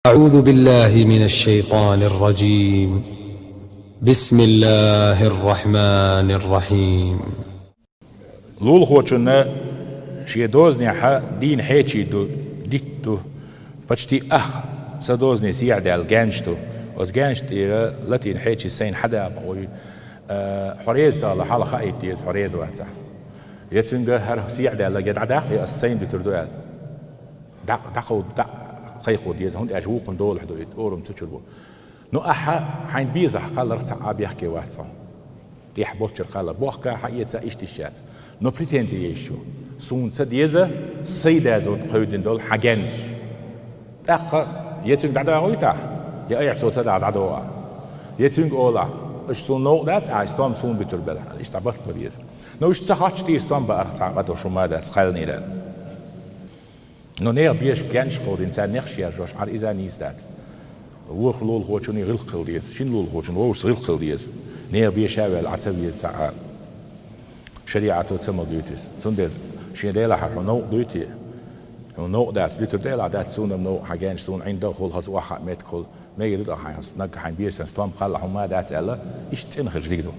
أعوذ بالله من الشيطان الرجيم. بسم الله الرحمن الرحيم. لول خوچنا شي دوزني ح دين حيشي دو ديتو بچتي سدوزني سيعد الجانشتو وزجانشت لاتين حيشي سين حدا بقوي حريز على حال خايتيز حريز وقتها يتنجا هر سيعد على جد عداق السين بتردوال دقو قيقو ديز هون اجوقن دول حدو اورم تشربو نو حين بيزح قال رتع بيحكي واتسا تيح بوتشر قال بوحكا حقيقة اشتشات نو بريتنتي يشو سون تديزة سيدا زود قيودين دول حاجنش يتنج دعدا غويتا يا ايع صوت دعدا يتنج اولا اش سون نو دات استام سون بتربل اش تعبت بريز نو اش تخاتش تي استام بارتع قدو شما دا سقالني لا نو نير بيش جانش قود انسان نخشي يا جوش على اذا نيستات وخ لول خوچوني غلق ديز شين لول خوچون وش غلق ديز نير بيشاول عتبي ساعه شريعه تسمى ديتس سندل شين ديلا حق نو ديتي نو داس ديتر ديلا دات سون نو حاجانش سون عنده خول خص واحد متكل ما يريد حاجه نك حين بيس ستوم قال حما دات الا ايش تنخرج ديدو